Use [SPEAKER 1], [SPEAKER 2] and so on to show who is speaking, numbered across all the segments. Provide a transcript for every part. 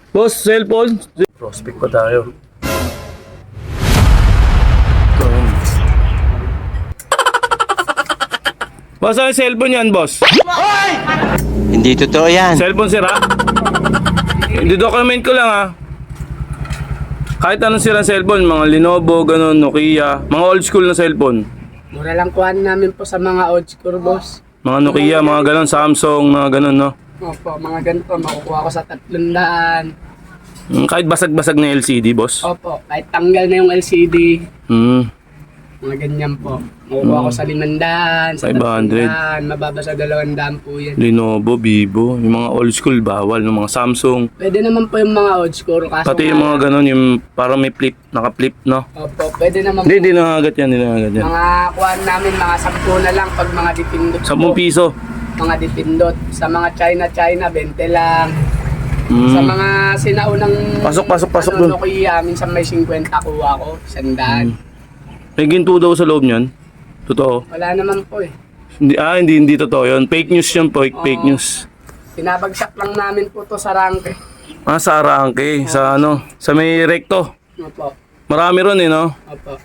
[SPEAKER 1] Boss, cellphone. Prospect pa tayo. Boss, ano yung cellphone yan, boss?
[SPEAKER 2] Hindi totoo yan.
[SPEAKER 1] Cellphone sira? Di-document ko lang ha. Kahit anong sirang cellphone, mga Lenovo, ganun, Nokia, mga old school na cellphone.
[SPEAKER 3] Mura lang kuhan namin po sa mga old school, boss.
[SPEAKER 1] Mga Nokia, mga ganun, Samsung, mga ganun, no?
[SPEAKER 3] Opo, mga ganito, makukuha ko sa 300.
[SPEAKER 1] Kahit basag-basag na LCD, boss.
[SPEAKER 3] Opo, kahit tanggal na yung LCD. Mga ganyan po. Makukuha ko sa 500, sa
[SPEAKER 1] 500.
[SPEAKER 3] 300, mababa sa 200 po yan.
[SPEAKER 1] Lenovo, Vivo, yung mga old school, bawal, yung mga Samsung.
[SPEAKER 3] Pwede naman po yung mga old school. Kaso
[SPEAKER 1] Pati yung mga ganun, yung parang may flip, naka-flip, no?
[SPEAKER 3] Opo, pwede naman
[SPEAKER 1] Hindi,
[SPEAKER 3] po.
[SPEAKER 1] hindi nangagat yan, hindi nangagat yan.
[SPEAKER 3] Mga kuhan namin, mga 10 na lang pag mga dipindot
[SPEAKER 1] 10
[SPEAKER 3] po.
[SPEAKER 1] piso.
[SPEAKER 3] Mga dipindot. Sa mga China, 20 lang. Sa mga sinaunang
[SPEAKER 1] Pasok dun.
[SPEAKER 3] Nokia, minsan may 50 kuha ko, 100.
[SPEAKER 1] May ginto daw sa loob niyan. Totoo.
[SPEAKER 3] Wala naman po eh.
[SPEAKER 1] Hindi totoo yun. Fake news yun po, fake news.
[SPEAKER 3] Pinabagsak lang namin po to sa rangke.
[SPEAKER 1] Sa Arangke, sa ano, sa may recto.
[SPEAKER 3] Opo.
[SPEAKER 1] Marami ron eh, no?
[SPEAKER 3] Opo.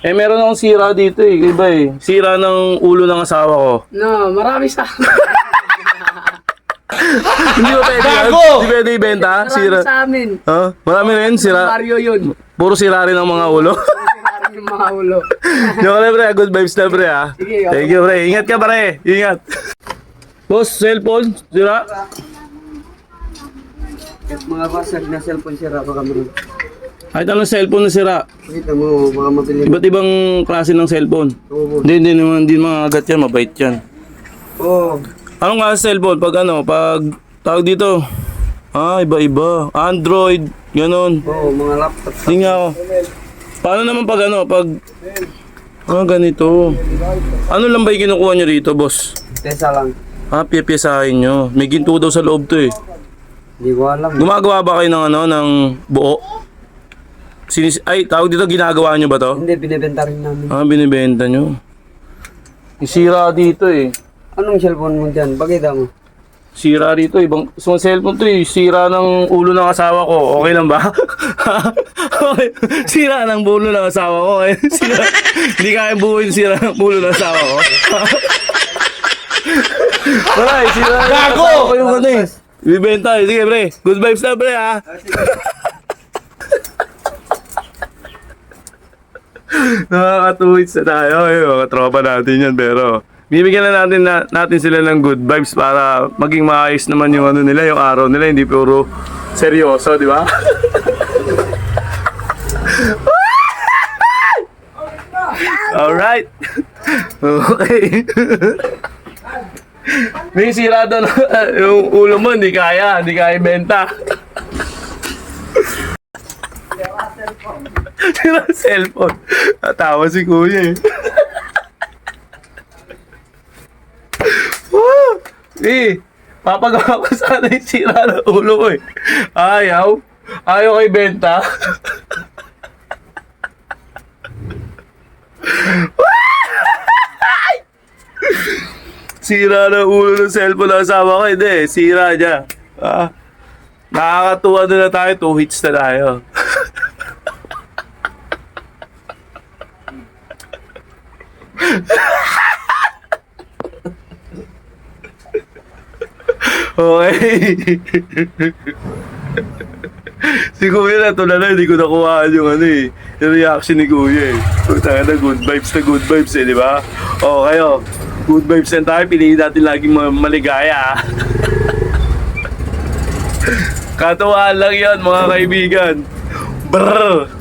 [SPEAKER 1] Meron akong sira dito eh, iba eh. Sira ng ulo ng asawa ko.
[SPEAKER 3] No, marami sa
[SPEAKER 1] Hindi ba pwede yun? Hindi pwede ibenta?
[SPEAKER 3] marami
[SPEAKER 1] Sira.
[SPEAKER 3] sa amin.
[SPEAKER 1] Marami rin, sira.
[SPEAKER 3] Mario yun.
[SPEAKER 1] Puro sira rin ang mga ulo.
[SPEAKER 3] Marami yung mga ulo.
[SPEAKER 1] Joke lang pre, good vibes na pre ha.
[SPEAKER 3] Sige, okay.
[SPEAKER 1] Thank you pre, ingat ka pre, ingat. Boss, cellphone, sira.
[SPEAKER 3] Mga basag na cellphone sira baka meron.
[SPEAKER 1] Kahit anong cellphone na sira.
[SPEAKER 3] Kita mo, baka mabili.
[SPEAKER 1] Iba't ibang klase ng cellphone.
[SPEAKER 3] Oo.
[SPEAKER 1] Hindi mga agat yan, mabait yan.
[SPEAKER 3] Oo.
[SPEAKER 1] Anong klase cellphone? Pag tawag dito. Iba-iba. Android, ganun.
[SPEAKER 3] Oo, mga laptop.
[SPEAKER 1] Hindi nga ako. Paano naman pag ganito. Ano lang ba yung kinukuha nyo rito, boss?
[SPEAKER 3] Tesa lang.
[SPEAKER 1] Piyapiyasahin nyo. May ginto daw sa loob to eh.
[SPEAKER 3] Hindi ko alam.
[SPEAKER 1] Gumagawa ba kayo ng buo? Tawag dito, ginagawa nyo ba to?
[SPEAKER 3] Hindi, binibenta rin namin.
[SPEAKER 1] Binibenta nyo. Isira dito eh.
[SPEAKER 3] Anong cellphone mo dyan? Pakita mo.
[SPEAKER 1] Sira dito, ibang cellphone to eh. Sira ng ulo ng asawa ko. Okay lang ba? Okay. Sira ng ulo ng asawa ko. Eh. Hindi kaya buuin sira ng ulo ng asawa ko. Maray, sira ng asawa ko yung ano eh. Ibibenta eh. Sige pre, good vibes na pre ha. Nakakatuwits na tayo eh. Mga tropa natin yan pero bibigyan na natin sila ng good vibes para maging maayos naman yung ano nila, yung araw nila, hindi puro seryoso, di ba? Alright. Okay. May sira doon yung ulo mo, hindi kaya benta. Sira cellphone. Natawa si kuya eh. Papagawa ko sana yung sira ng ulo ko eh. Ayaw kay benta. Sira ng ulo ng cellphone ng asawa ko. Hindi, sira niya. Nakakatuwa na tayo, 2 hits na tayo. Okay. Si Kuya na tulala, hindi ko nakuhaan yung yung reaction ni Kuya eh. Tanga na good vibes eh, di ba? Kayo, good vibes na tayo, piliin natin laging maligaya. Katuwaan lang yan mga kaibigan. Brrr!